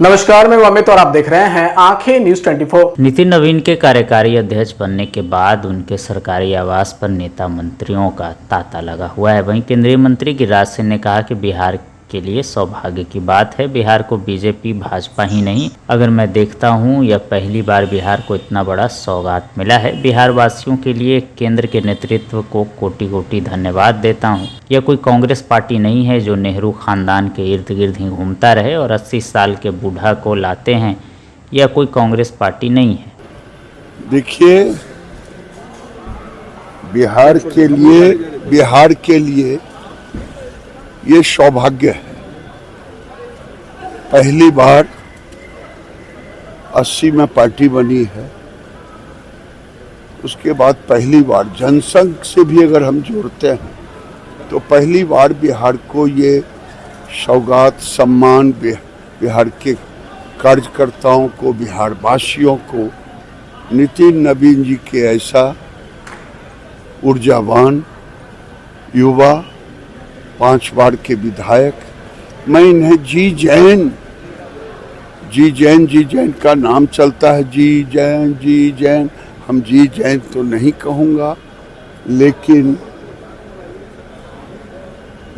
नमस्कार, मैं अमित और आप देख रहे हैं आंखें न्यूज 24। नितिन नवीन के कार्यकारी अध्यक्ष बनने के बाद उनके सरकारी आवास पर नेता मंत्रियों का तांता लगा हुआ है। वहीं केंद्रीय मंत्री गिरिराज सिंह ने कहा कि बिहार के लिए सौभाग्य की बात है। बिहार को बीजेपी भाजपा ही नहीं, अगर मैं देखता हूं, यह पहली बार बिहार को इतना बड़ा सौगात मिला है। बिहार वासियों के लिए केंद्र के नेतृत्व को कोटि कोटि धन्यवाद देता हूं। यह कोई कांग्रेस पार्टी नहीं है जो नेहरू खानदान के इर्द गिर्द ही घूमता रहे और 80 साल के बूढ़ा को लाते हैं। यह कोई कांग्रेस पार्टी नहीं है। देखिए, बिहार के लिए ये सौभाग्य है। पहली बार 80 में पार्टी बनी है, उसके बाद पहली बार जनसंघ से भी अगर हम जोड़ते हैं तो पहली बार बिहार को ये सौगात सम्मान बिहार के कार्यकर्ताओं को, बिहार वासियों को, नितिन नवीन जी के ऐसा ऊर्जावान युवा, 5 बार के विधायक, मैं इन्हें जी जैन का नाम चलता है, जी जैन, हम जी जैन तो नहीं कहूँगा, लेकिन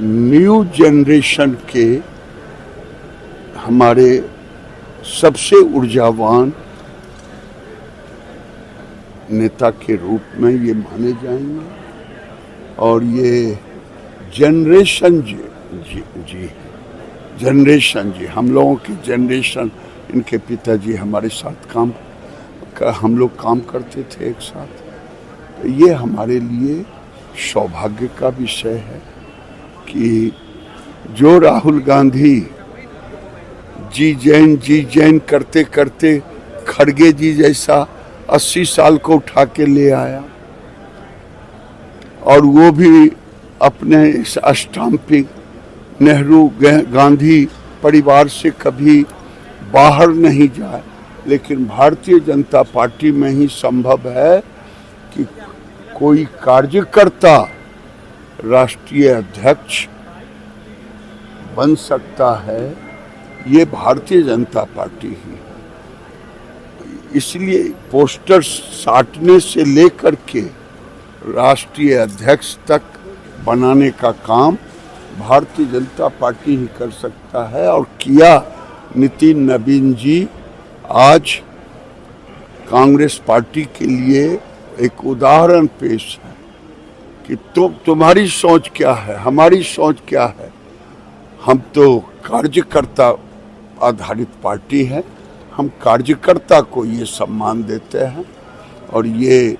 न्यू जनरेशन के हमारे सबसे ऊर्जावान नेता के रूप में ये माने जाएंगे। और ये जनरेशन जी, हम लोगों की जनरेशन, इनके पिताजी हमारे साथ हम लोग काम करते थे एक साथ। तो ये हमारे लिए सौभाग्य का विषय है कि जो राहुल गांधी जी जैन करते करते खड़गे जी जैसा 80 साल को उठा के ले आया, और वो भी अपने स्टाम्पिंग नेहरू गांधी परिवार से कभी बाहर नहीं जाए, लेकिन भारतीय जनता पार्टी में ही संभव है कि कोई कार्यकर्ता राष्ट्रीय अध्यक्ष बन सकता है। ये भारतीय जनता पार्टी ही है। इसलिए पोस्टर साटने से लेकर के राष्ट्रीय अध्यक्ष तक बनाने का काम भारतीय जनता पार्टी ही कर सकता है, और किया। नितिन नवीन जी आज कांग्रेस पार्टी के लिए एक उदाहरण पेश है कि तुम्हारी सोच क्या है, हमारी सोच क्या है। हम तो कार्यकर्ता आधारित पार्टी है, हम कार्यकर्ता को ये सम्मान देते हैं, और ये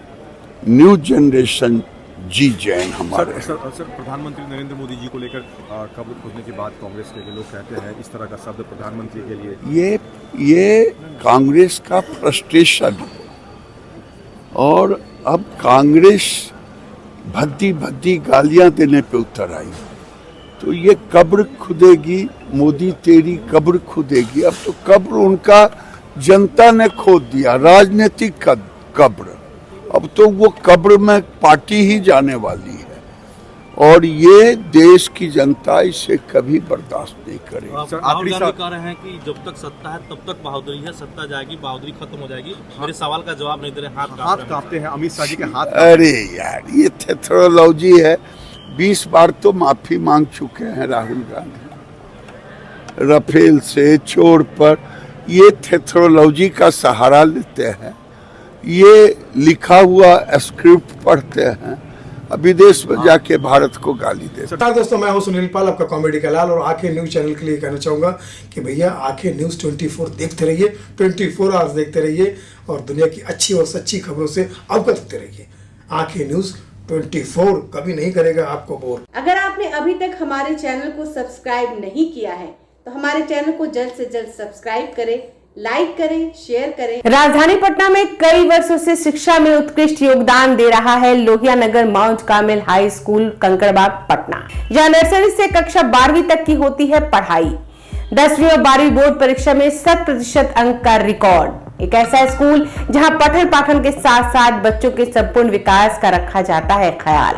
न्यू जनरेशन जी जैन हमारे। सर, प्रधानमंत्री नरेंद्र मोदी जी को लेकर कब्र खोदने के बाद कांग्रेस के लोग कहते हैं इस तरह का शब्द प्रधानमंत्री के लिए, ये कांग्रेस का फ्रस्ट्रेशन है। और अब कांग्रेस भद्दी गालियां देने पे उतर आई, तो ये कब्र खुदेगी, मोदी तेरी कब्र खुदेगी। अब तो कब्र उनका जनता ने खोद दिया, राजनीतिक कब्र। अब तो वो कब्र में पार्टी ही जाने वाली है, और ये देश की जनता इसे कभी बर्दाश्त नहीं करेगी। सर, आखिरी कह रहे हैं कि जब तक सत्ता है तब तक बहादुरी है, सत्ता जाएगी बहादुरी खत्म हो जाएगी। मेरे सवाल का जवाब नहीं दे रहे, हाथ कांपते हैं अमित शाह जी के हाथ। अरे यार, ये थेथरोलॉजी है। 20 बार तो माफी मांग चुके हैं राहुल गांधी राफेल से, चोर पर। ये थेथरोलॉजी का सहारा लेते हैं, ये लिखा हुआ स्क्रिप्ट पढ़ते हैं, विदेश में जाके भारत को गाली देते हैं। दोस्तों, मैं हूं सुनील पाल, आपका कॉमेडी का लाल, और आंखें न्यूज चैनल के लिए कहना चाहूंगा कि भैया आंखें न्यूज 24 देखते रहिए, 24 आवर्स देखते रहिए, और दुनिया की अच्छी और सच्ची खबरों से अवगत होते रहिए। आंखें न्यूज 24 कभी नहीं करेगा आपको बोर। अगर आपने अभी तक हमारे चैनल को सब्सक्राइब नहीं किया है तो हमारे चैनल को जल्द से जल्द सब्सक्राइब करें, लाइक करें, शेयर करें। राजधानी पटना में कई वर्षों से शिक्षा में उत्कृष्ट योगदान दे रहा है Lohia Nagar Mount Carmel High School, Kankarbagh, Patna, जहां नर्सरी से कक्षा 12वीं तक की होती है पढ़ाई। 10वीं और 12वीं बोर्ड परीक्षा में 100% अंक का रिकॉर्ड। एक ऐसा स्कूल जहां पठन पाठन के साथ साथ बच्चों के संपूर्ण विकास का रखा जाता है ख्याल।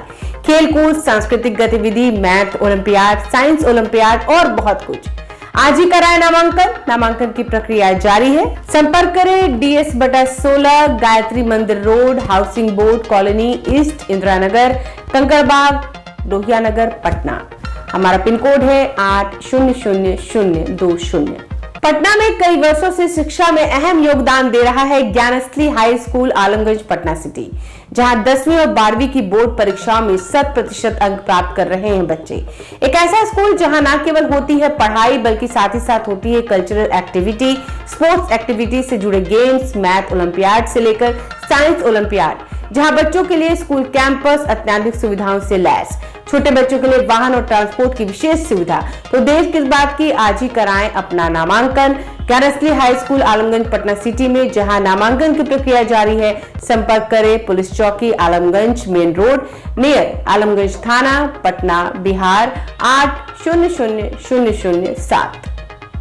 खेलकूद, सांस्कृतिक गतिविधि, मैथ ओलंपियाड, साइंस ओलंपियाड और बहुत कुछ। आज ही कराए नामांकन की प्रक्रिया जारी है। संपर्क करें DS/16 Gayatri Mandir road, housing board colony east, Indira Nagar, Kankarbagh, Lohia Nagar, Patna. हमारा पिन कोड है 800020। पटना में कई वर्षों से शिक्षा में अहम योगदान दे रहा है Gyansthali high school Alamganj Patna city, जहां 10वीं और 12वीं की बोर्ड परीक्षाओं में 100% अंक प्राप्त कर रहे हैं बच्चे। एक ऐसा स्कूल जहां न केवल होती है पढ़ाई बल्कि साथ ही साथ होती है कल्चरल एक्टिविटी, स्पोर्ट्स एक्टिविटी से जुड़े गेम्स, मैथ ओलंपियाड से लेकर साइंस ओलंपियाड, जहां बच्चों के लिए स्कूल कैंपस अत्याधुनिक सुविधाओं से लैस, छोटे बच्चों के लिए वाहन और ट्रांसपोर्ट की विशेष सुविधा। तो देर किस बात की, आज ही कराएं अपना नामांकन Gyansthali high school Alamganj Patna city में, जहां नामांकन की प्रक्रिया जारी है। संपर्क करें पुलिस चौकी Alamganj main road near Alamganj थाना, पटना, बिहार 800007।